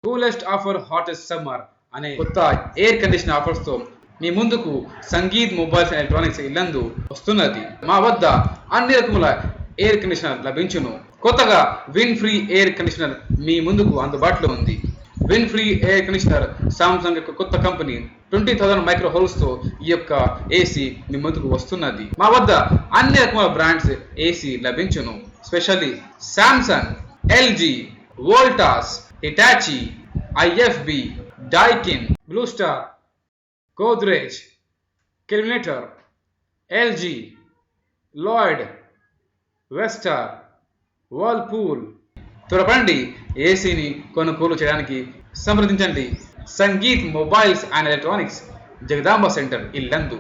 Coolest offer hottest summer అనే కొత్త air condition offers తో మీ ముందుకు Sangeet mobiles and electronics Yellandu వస్తున్నది. మా వద్ద అన్ని రకముల ఎయిర్ కండిషనర్ లభించును. కొత్తగా విన్ ఫ్రీ ఎయిర్ కండిషనర్ మీ ముందుకు అందుబాటులో ఉంది. WindFree air conditioner Samsung యొక్క కొత్త కంపెనీ 20,000 మైక్రో హోల్స్ తో ఈ యొక్క ఏసీ మీ ముందుకు వస్తున్నది. మా వద్ద అన్ని రకముల బ్రాండ్స్ ఏసీ లభించును. Specially Samsung, LG, Voltas, Hitachi, IFB, Daikin, Blue Star, Godrej, Kelvinator, LG, Lloyd, Westar, Whirlpool. త్వరపండి, ఏసీని కొనుగోలు చేయడానికి సంప్రదించండి. Sangeet mobiles and electronics, Jagadamba centre, Yellandu.